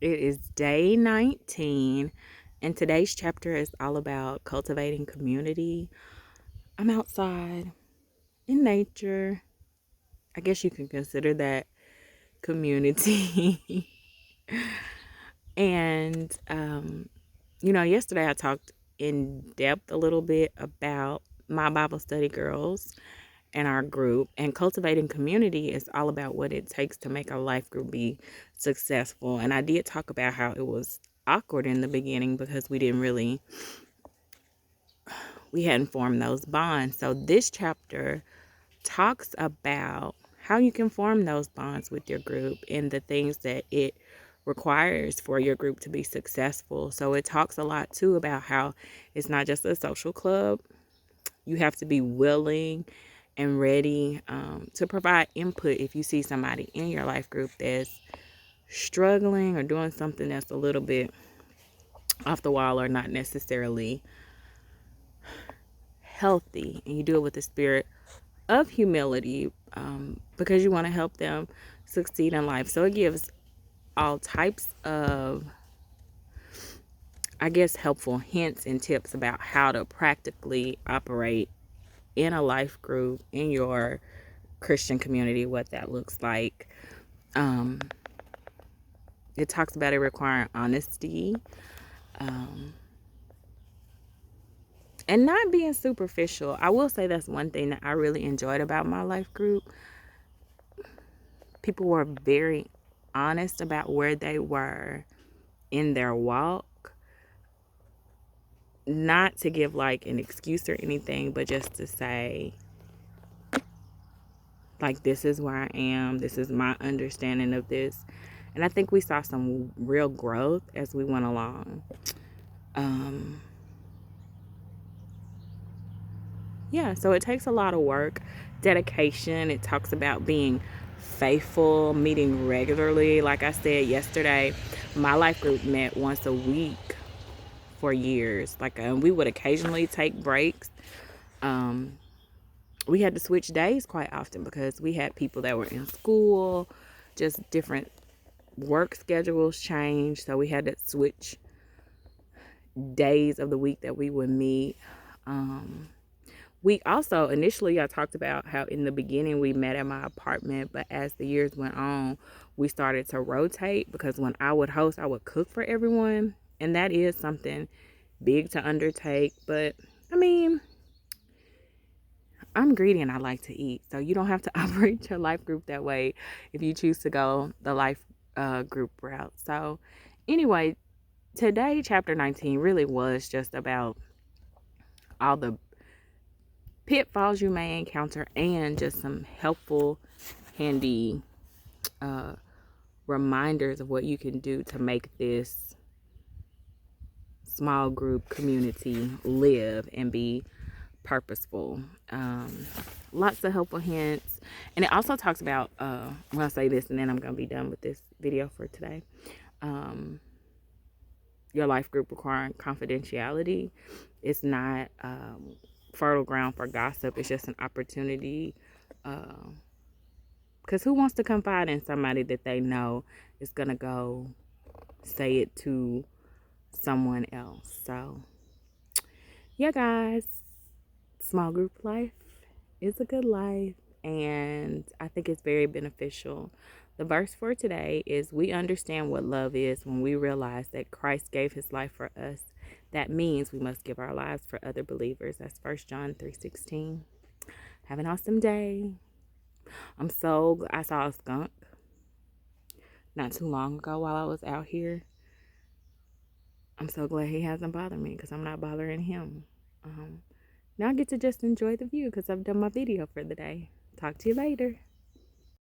It is day 19, and today's chapter is all about cultivating community. I'm outside in nature. I guess you can consider that community. and, yesterday I talked in depth a little bit about my Bible study girls and our group, and cultivating community is all about what it takes to make a life group be successful. And I did talk about how it was awkward in the beginning because we hadn't formed those bonds. So this chapter talks about how you can form those bonds with your group and the things that it requires for your group to be successful. So it talks a lot too about how it's not just a social club. You have to be willing and ready to provide input if you see somebody in your life group that's struggling or doing something that's a little bit off the wall or not necessarily healthy, and you do it with the spirit of humility, because you want to help them succeed in life. So it gives all types of, I guess, helpful hints and tips about how to practically operate in a life group, in your Christian community, what that looks like. It talks about it requiring honesty, and not being superficial. I will say that's one thing that I really enjoyed about my life group. People were very honest about where they were in their walk. Not to give like an excuse or anything, but just to say, like, this is where I am. This is my understanding of this. And I think we saw some real growth as we went along. So it takes a lot of work, dedication. It talks about being faithful, meeting regularly. Like I said yesterday, my life group met once a week for years. We would occasionally take breaks. We had to switch days quite often because we had people that were in school, just different work schedules changed. So we had to switch days of the week that we would meet. We also, initially I talked about how in the beginning we met at my apartment, but as the years went on, we started to rotate, because when I would host, I would cook for everyone. And that is something big to undertake. But I mean, I'm greedy and I like to eat. So you don't have to operate your life group that way if you choose to go the life group route. So anyway, today, chapter 19 really was just about all the pitfalls you may encounter and just some helpful, handy reminders of what you can do to make this small group community live and be purposeful. Lots of helpful hints. And it also talks about, I'm going to say this and then I'm going to be done with this video for today. Your life group requiring confidentiality. It's not fertile ground for gossip. It's just an opportunity. Because who wants to confide in somebody that they know is going to go say it to someone else? So, yeah, guys, small group life is a good life, and I think it's very beneficial. The verse for today is, we understand what love is when we realize that Christ gave his life for us. That means we must give our lives for other believers. That's 1 John 3:16. Have an awesome day. I saw a skunk not too long ago while I was out here. I'm so glad he hasn't bothered me because I'm not bothering him. Now I get to just enjoy the view because I've done my video for the day. Talk to you later.